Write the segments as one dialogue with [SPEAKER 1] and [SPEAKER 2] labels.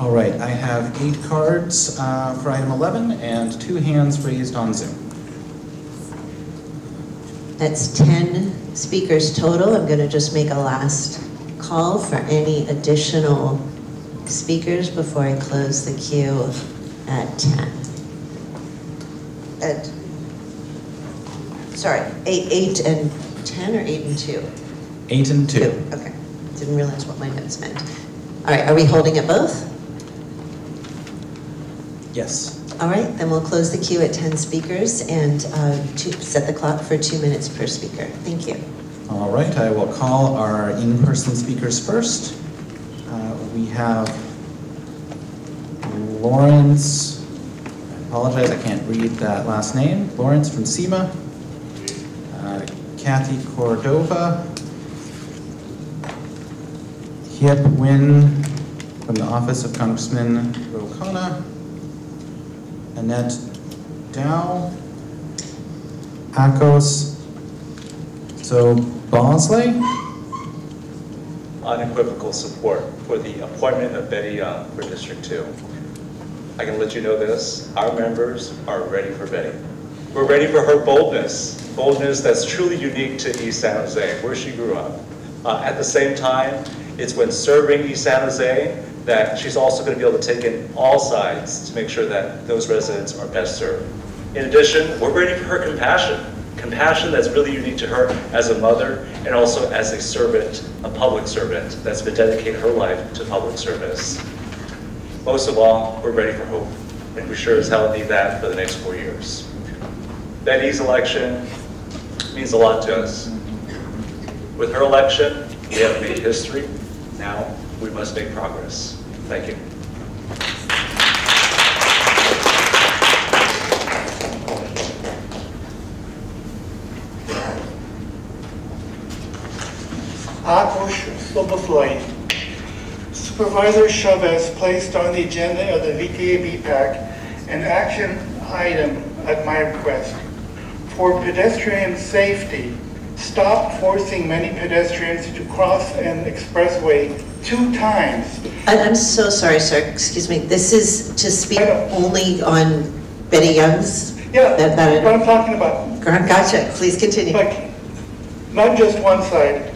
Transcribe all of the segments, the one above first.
[SPEAKER 1] All right, I have 8 cards for item 11 and 2 hands raised on Zoom.
[SPEAKER 2] That's 10 speakers total. I'm going to just make a last call for any additional speakers before I close the queue at 10. Sorry, 8 and 10 or 8 and 2?
[SPEAKER 1] 8 and 2.
[SPEAKER 2] Okay, didn't realize what my notes meant. All right, are we holding at both?
[SPEAKER 1] Yes.
[SPEAKER 2] All right, then we'll close the queue at 10 speakers and set the clock for 2 minutes per speaker. Thank you.
[SPEAKER 1] All right, I will call our in-person speakers first. We have Lawrence, I apologize, I can't read that last name. Lawrence from SEMA, Kathy Cordova, Hiep Nguyen from the Office of Congressman Ro Khanna, Annette Dow, Akos Bosley.
[SPEAKER 3] Unequivocal support for the appointment of Betty Young for District 2. I can let you know this, our members are ready for Betty. We're ready for her boldness that's truly unique to East San Jose, where she grew up. At the same time, it's when serving East San Jose that she's also going to be able to take in all sides to make sure that those residents are best served. In addition, we're ready for her compassion that's really unique to her as a mother and also as a servant, a public servant that's been dedicating her life to public service. Most of all, we're ready for hope, and we sure as hell need that for the next 4 years. Betty's election means a lot to us. With her election, we have made history. Now, we must make progress. Thank you.
[SPEAKER 4] Supervisor Chavez placed on the agenda of the VTA BPAC an action item at my request. For pedestrian safety, stop forcing many pedestrians to cross an expressway 2 times.
[SPEAKER 2] I'm so sorry, sir. Excuse me. This is to speak only on Betty Young's?
[SPEAKER 4] Yeah, that's what I'm talking about.
[SPEAKER 2] Gotcha. Please continue.
[SPEAKER 4] Like, not just one side.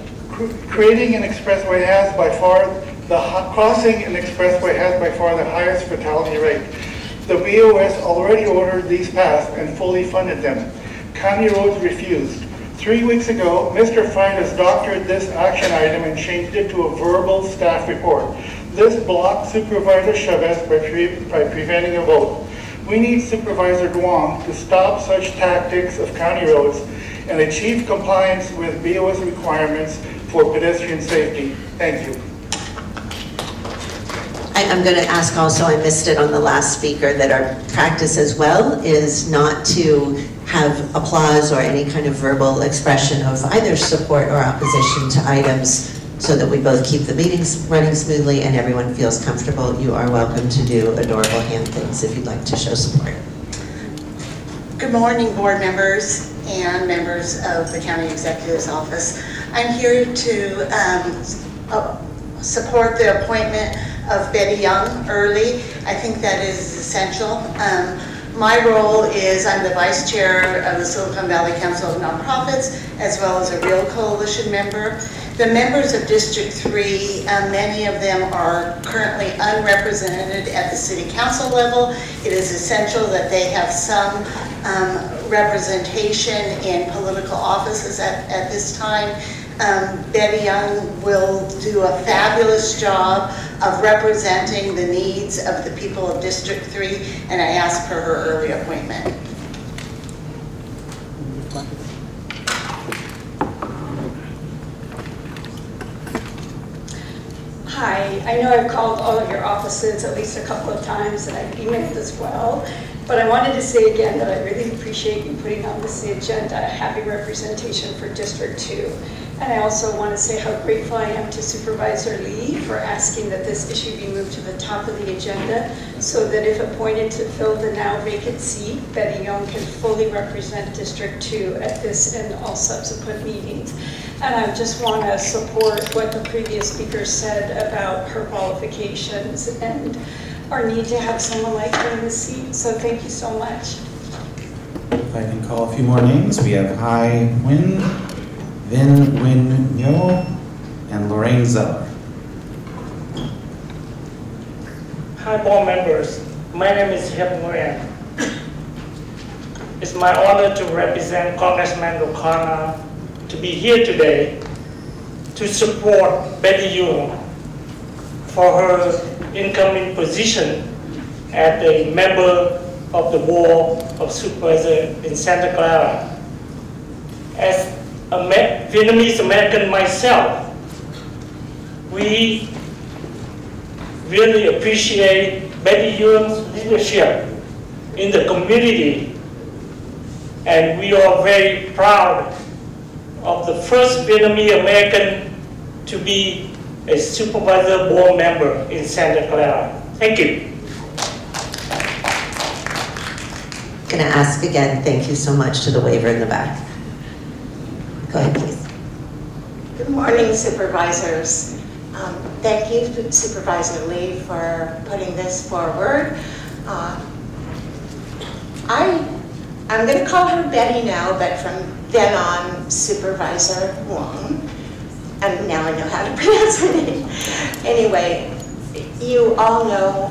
[SPEAKER 4] Creating an expressway has by far crossing an expressway has by far the highest fatality rate. The BOS already ordered these passed and fully funded them. County roads refused. 3 weeks ago, Mr. Freitas doctored this action item and changed it to a verbal staff report. This blocked Supervisor Chavez by preventing a vote. We need Supervisor Duong to stop such tactics of county roads and achieve compliance with BOS requirements for pedestrian safety. Thank you.
[SPEAKER 2] I'm going to ask also, I missed it on the last speaker, that our practice as well is not to have applause or any kind of verbal expression of either support or opposition to items, so that we both keep the meetings running smoothly and everyone feels comfortable. You are welcome to do adorable hand things if you'd like to show support.
[SPEAKER 5] Good morning, board members and members of the County Executive's Office. I'm here to support the appointment of Betty Young early. I think that is essential. My role is I'm the vice chair of the Silicon Valley Council of Nonprofits, as well as a Real Coalition member. The members of District 3, many of them are currently unrepresented at the city council level. It is essential that they have some representation in political offices at this time. Betty Young will do a fabulous job of representing the needs of the people of District 3, and I ask for her early appointment.
[SPEAKER 6] Hi, I know I've called all of your offices at least a couple of times, and I've emailed as well, but I wanted to say again that I really appreciate you putting on this agenda having representation for District 2. And I also want to say how grateful I am to Supervisor Lee for asking that this issue be moved to the top of the agenda, so that if appointed to fill the now vacant seat, Betty Young can fully represent District 2 at this and all subsequent meetings. And I just want to support what the previous speaker said about her qualifications and our need to have someone like her in the seat. So thank you so much.
[SPEAKER 1] If I can call a few more names, we have Hai Nguyen, Vin Nguyen Nyo, and Lorraine Zeller.
[SPEAKER 7] Hi, board members. My name is Hep Nguyen. It's my honor to represent Congressman O'Connor to be here today to support Betty Duong for her incoming position as a member of the Board of Supervisors in Santa Clara. As a Vietnamese American myself, we really appreciate Betty Duong's leadership in the community, and we are very proud of the first Vietnamese American to be a supervisor board member in Santa Clara. Thank you.
[SPEAKER 2] Going to ask again, thank you so much to the waiver in the back. Go ahead, please.
[SPEAKER 5] Good morning, supervisors. Thank you, Supervisor Lee, for putting this forward. I'm going to call her Betty now, but from then on, Supervisor Duong. And now I know how to pronounce her name. Anyway, you all know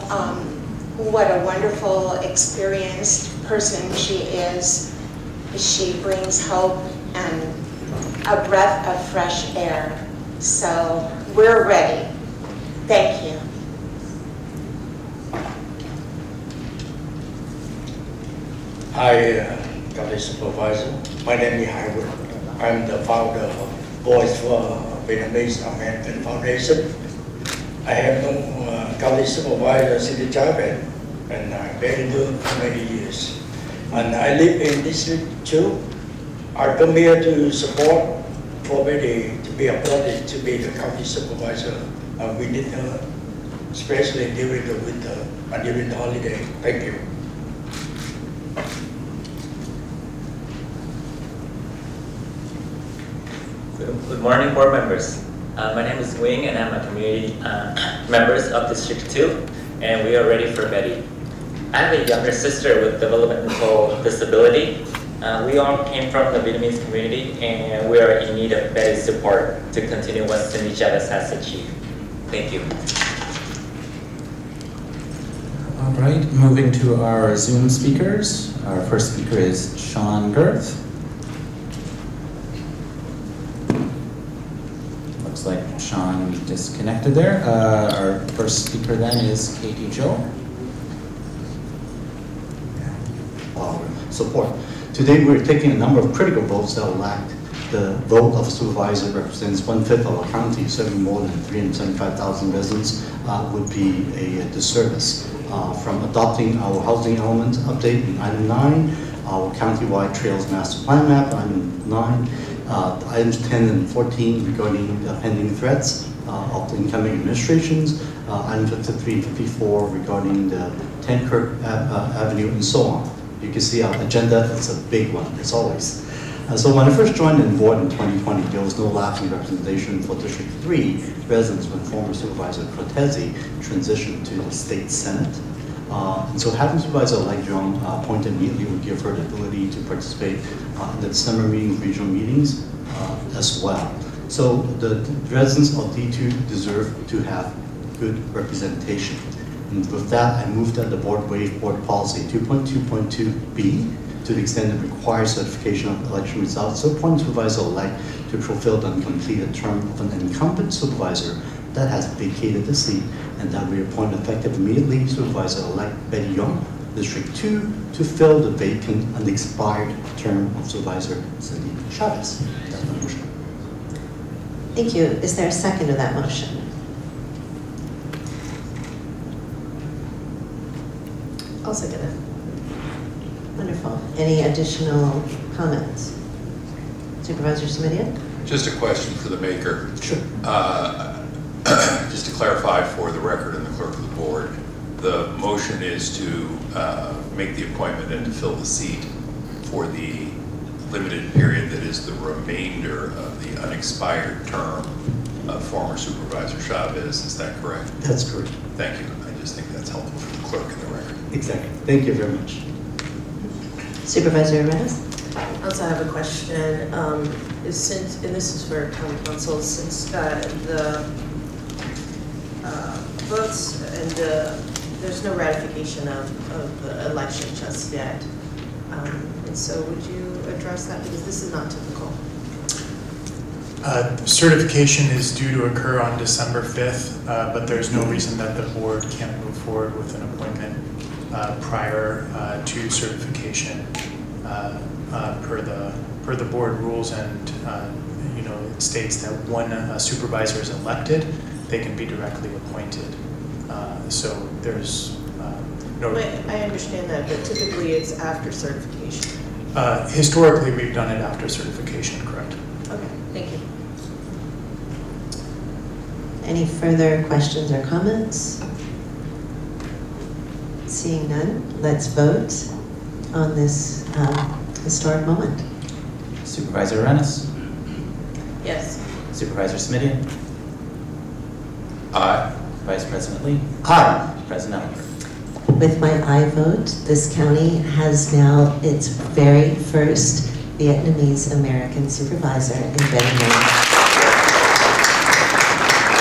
[SPEAKER 5] what a wonderful, experienced person she is. She brings hope and a breath of fresh air. So we're ready. Thank you.
[SPEAKER 8] Hi, County Supervisor. My name is Hai Nguyen. I'm the founder of Voice for Vietnamese American Foundation. I have known County Supervisor City Chavez and Betty Duong for many years. And I live in District 2. I come here to support for Betty to be appointed to be the County Supervisor. We need her, especially during the winter and during the holiday. Thank you.
[SPEAKER 9] Good morning, board members. My name is Wing, and I'm a community members of District 2, and we are ready for Betty. I have a younger sister with developmental disability. We all came from the Vietnamese community, and we are in need of Betty's support to continue what Cindy Chavez has achieved. Thank you.
[SPEAKER 1] All right, moving to our Zoom speakers. Our first speaker is Sean Girth. Looks like Sean disconnected there. Our first speaker then is Katie Joe.
[SPEAKER 10] Support. Today we're taking a number of critical votes that lacked. The vote of a supervisor represents 1/5 of our county, serving more than 375,000 residents, would be a disservice. From adopting our housing element update in item 9, our countywide trails master plan map, item 9, items 10 and 14 regarding pending threats of the incoming administrations, items 53 and 54 regarding the 10 Kirk Avenue, and so on. You can see our agenda is a big one, as always. So when I first joined the board in 2020, there was no lasting representation for District 3 residents when former Supervisor Cortese transitioned to the State Senate. And so having Supervisor like Duong appointed immediately would give her the ability to participate in the December meetings, regional meetings as well. So the residents of D2 deserve to have good representation. And with that, I move that the board waive board policy 2.2.2b to the extent it requires certification of election results, so appoint supervisor-elect to fulfill the uncompleted term of an incumbent supervisor that has vacated the seat, and that we appoint effective immediately Supervisor-elect Betty Duong, District 2, to fill the vacant and expired term of Supervisor Cindy Chavez. That's my motion.
[SPEAKER 2] Thank you. Is there a second to that motion? I'll second it. Wonderful. Any additional comments? Supervisor Smidia?
[SPEAKER 11] Just a question for the maker.
[SPEAKER 10] Sure.
[SPEAKER 11] Just to clarify for the record and the clerk of the board, the motion is to make the appointment and to fill the seat for the limited period that is the remainder of the unexpired term of former Supervisor Chavez. Is that correct?
[SPEAKER 10] That's correct.
[SPEAKER 11] Thank you. I just think that's helpful for the clerk in the record.
[SPEAKER 10] Exactly. Thank you very much.
[SPEAKER 2] Supervisor Arenas?
[SPEAKER 12] I also have a question. Since, and this is for County Council, since the votes and there's no ratification of the election just yet. And so would you address that? Because this is not typical.
[SPEAKER 13] Certification is due to occur on December 5th, but there's no reason that the board can't move forward with an appointment prior to certification per the board rules, and you know, it states that when a supervisor is elected, they can be directly appointed. So there's no.
[SPEAKER 12] I understand that, but typically it's after certification.
[SPEAKER 13] Historically, we've done it after certification, correct?
[SPEAKER 12] Okay, thank you.
[SPEAKER 2] Any further questions or comments? Seeing none, let's vote on this historic moment.
[SPEAKER 1] Supervisor Arenas?
[SPEAKER 12] Yes.
[SPEAKER 1] Supervisor Smidian?
[SPEAKER 11] Aye.
[SPEAKER 1] Vice President Lee?
[SPEAKER 10] Aye.
[SPEAKER 1] President Ellinger?
[SPEAKER 2] With my aye vote, this county has now its very first Vietnamese American supervisor in Betty Young.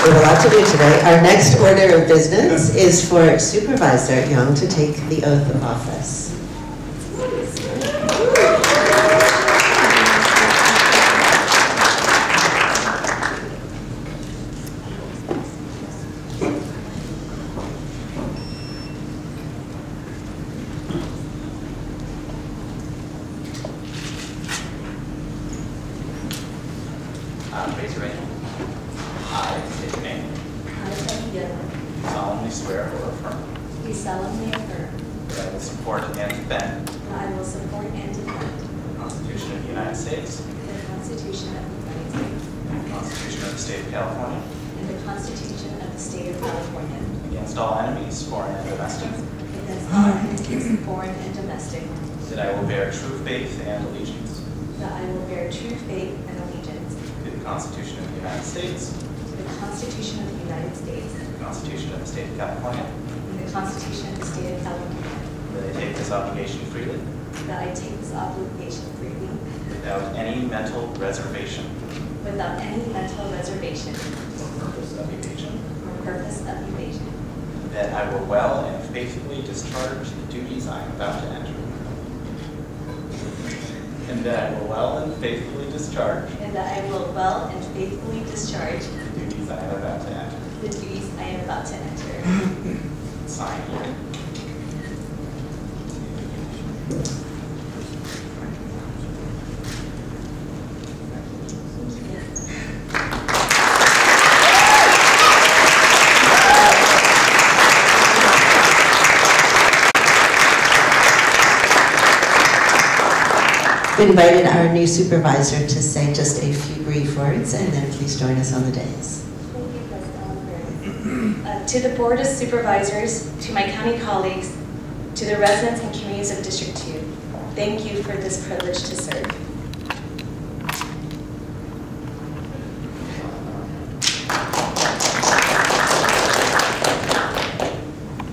[SPEAKER 2] We have a lot to do today. Our next order of business is for Supervisor Young to take the oath of office.
[SPEAKER 1] Raise your right hand. I state your name.
[SPEAKER 14] I
[SPEAKER 1] Solemnly swear or affirm
[SPEAKER 14] do solemnly affirm
[SPEAKER 1] that I will support and defend
[SPEAKER 14] that I will support and defend
[SPEAKER 1] the Constitution of the United States,
[SPEAKER 14] the Constitution of the United States
[SPEAKER 1] the Constitution of the State of California,
[SPEAKER 14] and the Constitution of the State of California
[SPEAKER 1] against all enemies, foreign and domestic,
[SPEAKER 14] against all enemies, foreign and domestic,
[SPEAKER 1] that I will bear true faith and allegiance
[SPEAKER 14] that I will bear true faith and allegiance
[SPEAKER 1] to the Constitution of the United States,
[SPEAKER 14] to the Constitution of the United States
[SPEAKER 1] the Constitution of the State of California,
[SPEAKER 14] and the Constitution of the State of California,
[SPEAKER 1] that I take this obligation freely
[SPEAKER 14] that I take this obligation freely
[SPEAKER 1] without any mental reservation
[SPEAKER 14] without any mental reservation
[SPEAKER 1] or purpose of evasion,
[SPEAKER 14] or purpose of evasion,
[SPEAKER 1] that I will well and faithfully discharge the duties I am about to enter. And that I will well and faithfully discharge
[SPEAKER 14] and that I will well and faithfully discharge
[SPEAKER 1] the duties I am about to enter.
[SPEAKER 14] the duties I am about to enter.
[SPEAKER 1] Signed here.
[SPEAKER 2] We invited our new supervisor to say just a few brief words, and then please join us on the dais.
[SPEAKER 14] Thank you, President Oliver. To the Board of Supervisors, to my county colleagues, to the residents and communities of District 2, thank you for this privilege to serve.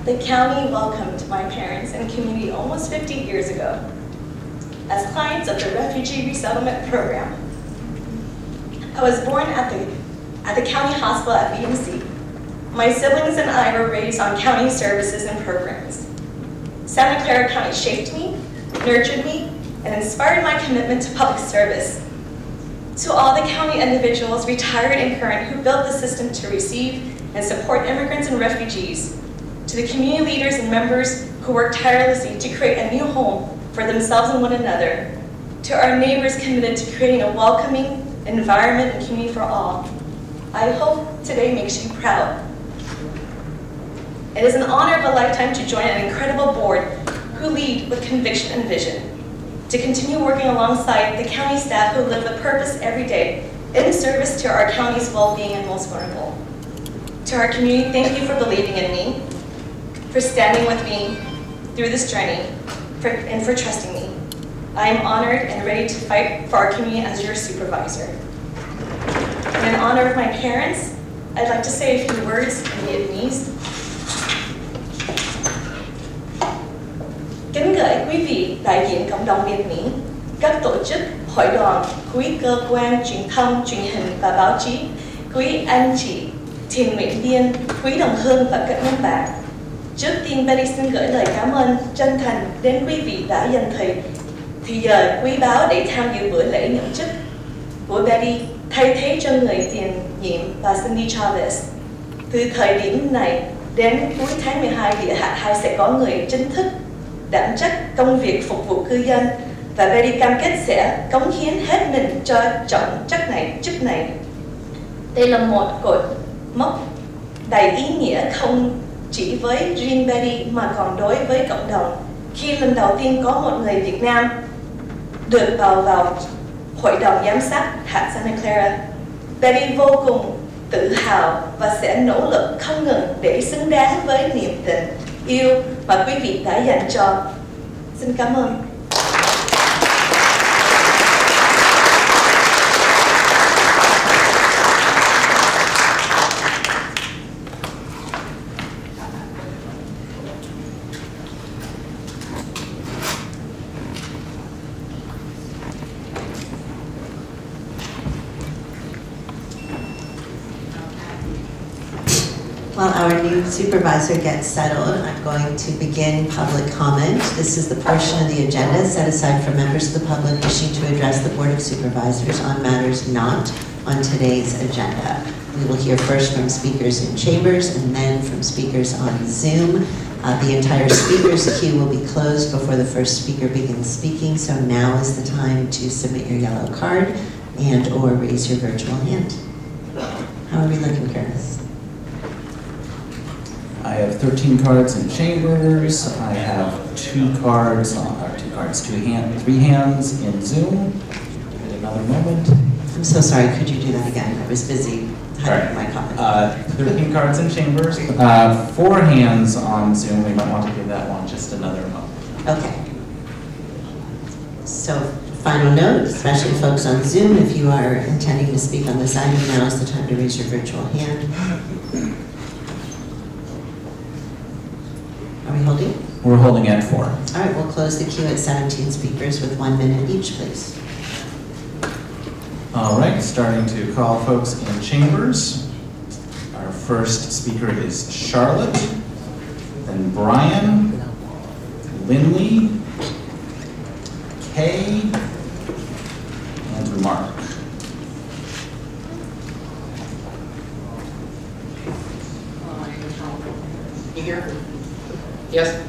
[SPEAKER 14] The county welcomed my parents and community almost 50 years ago as clients of the Refugee Resettlement Program. I was born at the county hospital at BMC. My siblings and I were raised on county services and programs. Santa Clara County shaped me, nurtured me, and inspired my commitment to public service. To all the county individuals, retired and current, who built the system to receive and support immigrants and refugees, to the community leaders and members who work tirelessly to create a new home for themselves and one another, to our neighbors committed to creating a welcoming environment and community for all, I hope today makes you proud. It is an honor of a lifetime to join an incredible board who lead with conviction and vision, to continue working alongside the county staff who live the purpose every day in service to our county's well-being and most vulnerable. To our community, thank you for believing in me, for standing with me through this journey, and for trusting me. I am honored and ready to fight for our community as your supervisor. In honor of my parents, I'd like to say a few words in Vietnamese. Kính gửi quý vị đại diện cộng đồng Việt Mỹ, các tổ chức, hội đoàn, quý cơ quan truyền thông, truyền hình và báo chí, quý anh chị, thiện nguyện viên, quý đồng hương và các nước bạn. Trước tiên, Betty xin gửi lời cảm ơn chân thành đến quý vị đã dành thì giờ quý báu để tham dự bữa lễ nhận chức của Betty thay thế cho người tiền nhiệm và Cindy Chavez. Từ thời điểm này đến cuối tháng 12, địa hạt 2 sẽ có người chính thức đảm trách công việc phục vụ cư dân và Betty cam kết sẽ cống hiến hết mình cho trọng chức này. Đây là một cột mốc đầy ý nghĩa không chỉ với riêng Betty mà còn đối với cộng đồng. Khi lần đầu tiên có một người Việt Nam được bầu vào hội đồng giám sát hạt Santa Clara, Betty vô cùng tự hào và sẽ nỗ lực không ngừng để xứng đáng với niềm tình yêu mà quý vị đã dành cho. Xin cảm ơn.
[SPEAKER 2] While our new supervisor gets settled, I'm going to begin public comment. This is the portion of the agenda set aside for members of the public wishing to address the Board of Supervisors on matters not on today's agenda. We will hear first from speakers in chambers and then from speakers on Zoom. The entire speakers queue will be closed before the first speaker begins speaking, so now is the time to submit your yellow card and or raise your virtual hand. How are we looking, Curtis?
[SPEAKER 1] I have 13 cards in chambers. I have 3 hands in Zoom. Wait another moment.
[SPEAKER 2] I'm so sorry, could you do that again? I was busy typing my comment.
[SPEAKER 1] 13 cards in chambers, 4 hands on Zoom. We might want to give that one just another moment.
[SPEAKER 2] Okay. So, final note, especially folks on Zoom, if you are intending to speak on this item, now is the time to raise your virtual hand. Are we holding?
[SPEAKER 1] We're holding at 4.
[SPEAKER 2] All right, we'll close the queue at 17 speakers with 1 minute each, please.
[SPEAKER 1] All right, starting to call folks in chambers. Our first speaker is Charlotte, then Brian, Lindley, Kay, and Mark.
[SPEAKER 15] You hear? Yes.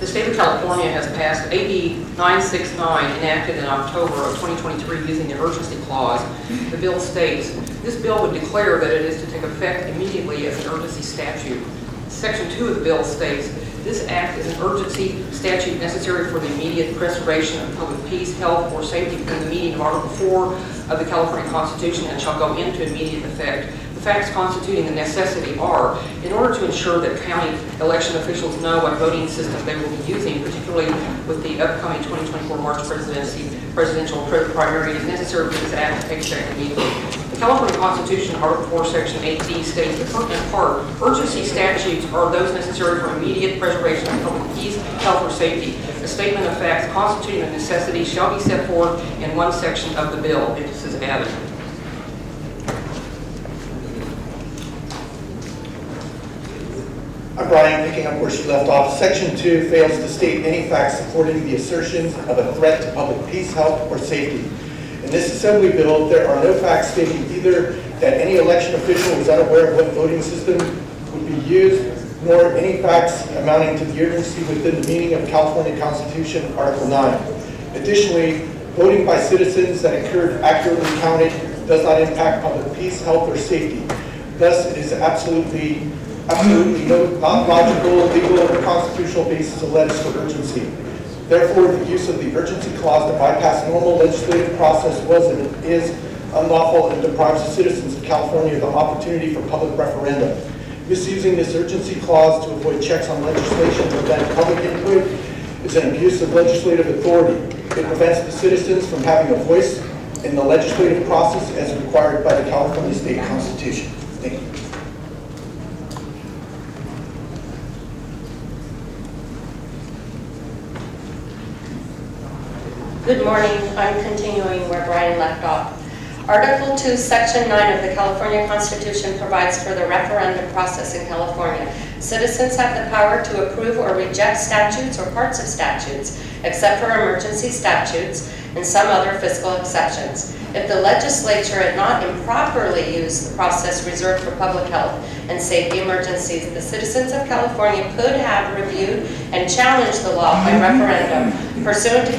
[SPEAKER 15] The state of California has passed AB 969, enacted in October of 2023 using the urgency clause. The bill states, this bill would declare that it is to take effect immediately as an urgency statute. Section 2 of the bill states, this act is an urgency statute necessary for the immediate preservation of public peace, health, or safety within the meaning of Article 4 of the California Constitution and shall go into immediate effect. The facts constituting the necessity are, in order to ensure that county election officials know what voting system they will be using, particularly with the upcoming 2024 March presidential primary, it is necessary for this act to take effect immediately. The California Constitution, Article 4, Section 8D states the pertinent part, urgency statutes are those necessary for immediate preservation of public peace, health, or safety. A statement of facts constituting the necessity shall be set forth in one section of the bill. This is added.
[SPEAKER 16] I'm Brian, picking up where she left off. Section 2 fails to state any facts supporting the assertions of a threat to public peace, health, or safety. In this Assembly bill, there are no facts stating either that any election official was unaware of what voting system would be used, nor any facts amounting to the urgency within the meaning of California Constitution, Article 9. Additionally, voting by citizens that occurred accurately counted does not impact public peace, health, or safety. Thus, it is absolutely not logical, legal, or constitutional basis alleged for urgency. Therefore, the use of the urgency clause to bypass normal legislative process was and is unlawful and deprives the citizens of California of the opportunity for public referendum. Misusing this urgency clause to avoid checks on legislation to prevent public input is an abuse of legislative authority. It prevents the citizens from having a voice in the legislative process as required by the California State Constitution. Thank you.
[SPEAKER 17] Good morning. I'm continuing where Brian left off. Article 2, Section 9 of the California Constitution provides for the referendum process in California. Citizens have the power to approve or reject statutes or parts of statutes, except for emergency statutes and some other fiscal exceptions. If the legislature had not improperly used the process reserved for public health and safety emergencies, the citizens of California could have reviewed and challenged the law by referendum pursuant to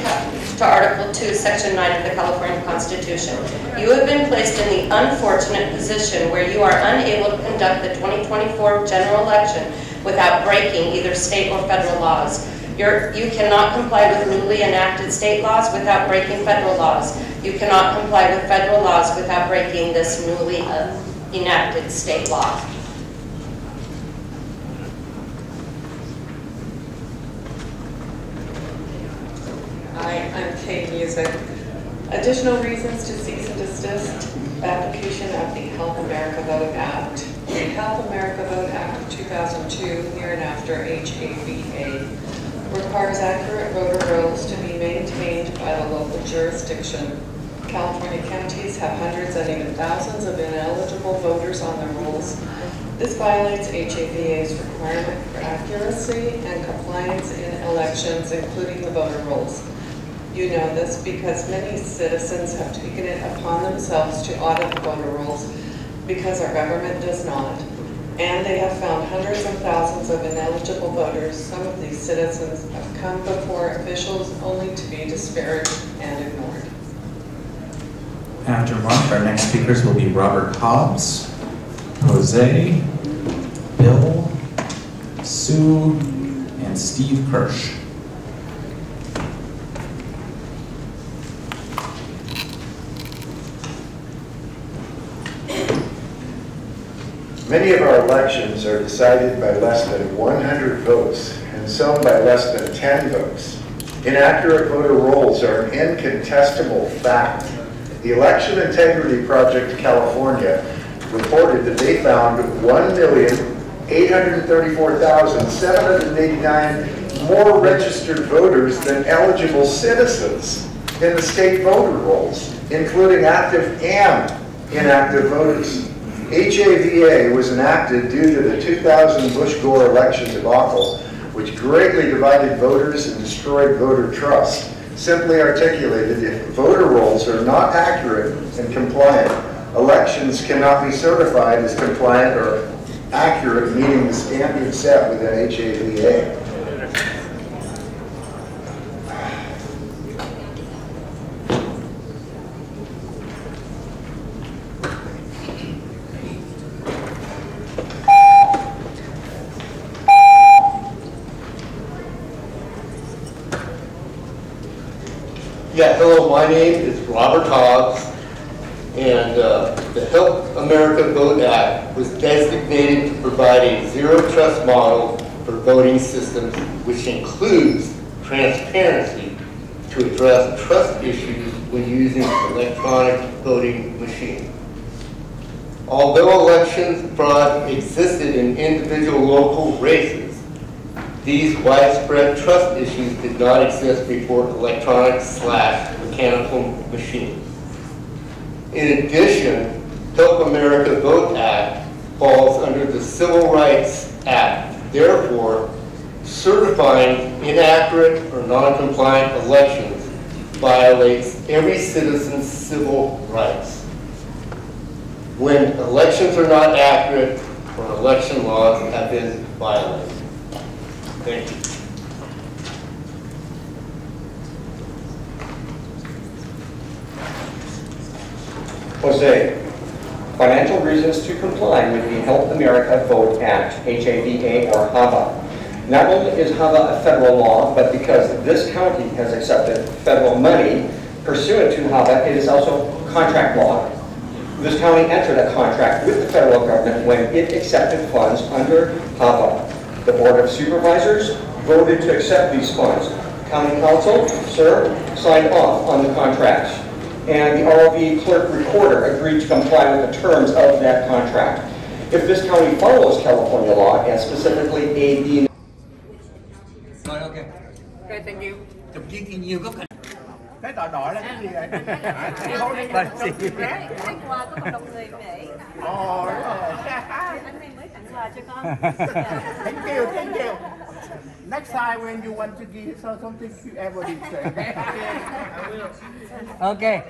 [SPEAKER 17] Article 2, Section 9 of the California Constitution. You have been placed in the unfortunate position where you are unable to conduct the 2024 general election without breaking either state or federal laws. You cannot comply with newly enacted state laws without breaking federal laws. You cannot comply with federal laws without breaking this newly enacted state law.
[SPEAKER 18] Hi, I'm Kate Music. Additional reasons to cease and desist application of the Help America Vote Act. The Help America Vote Act of 2002, hereinafter HAVA, requires accurate voter rolls to be maintained by the local jurisdiction. California counties have hundreds and even thousands of ineligible voters on their rolls. This violates HAVA's requirement for accuracy and compliance in elections, including the voter rolls. You know this because many citizens have taken it upon themselves to audit the voter rolls because our government does not. And they have found hundreds of thousands of ineligible voters. Some of these citizens have come before officials only to be disparaged and ignored.
[SPEAKER 1] After Mark, our next speakers will be Robert Hobbs, Jose, Bill, Sue, and Steve Kirsch.
[SPEAKER 19] Many of our elections are decided by less than 100 votes, and some by less than 10 votes. Inaccurate voter rolls are an incontestable fact. The Election Integrity Project California reported that they found 1,834,789 more registered voters than eligible citizens in the state voter rolls, including active and inactive voters. HAVA was enacted due to the 2000 Bush-Gore election debacle, which greatly divided voters and destroyed voter trust. Simply articulated, if voter rolls are not accurate and compliant, elections cannot be certified as compliant or accurate, meeting the standards set within HAVA.
[SPEAKER 20] Yeah, hello, my name is Robert Hobbs, and the Help America Vote Act was designated to provide a zero-trust model for voting systems, which includes transparency to address trust issues when using electronic voting machines. Although elections fraud existed in individual local races, these widespread trust issues did not exist before electronic/mechanical machines. In addition, Help America Vote Act falls under the Civil Rights Act. Therefore, certifying inaccurate or non-compliant elections violates every citizen's civil rights. When elections are not accurate or election laws have been violated. Thank you.
[SPEAKER 21] Jose, financial reasons to comply with the Help America Vote Act, HAVA or HAVA. Not only is HAVA a federal law, but because this county has accepted federal money pursuant to HAVA, it is also contract law. This county entered a contract with the federal government when it accepted funds under HAVA. The Board of Supervisors voted to accept these funds. County Council, sir, signed off on the contracts. And the ROV clerk recorder agreed to comply with the terms of that contract. If this county follows California law, and specifically AB...
[SPEAKER 3] Okay, thank you. Chụp riêng nhiều góc hình. Cái đỏ đỏ là cái gì vậy?
[SPEAKER 22] Cái quà của cộng đồng người Mỹ.
[SPEAKER 3] Ồ, đúng rồi.
[SPEAKER 22] Anh này mới tặng quà cho con.
[SPEAKER 3] Thank you, thank you. Next time when you want to give something, you ever did say. Okay.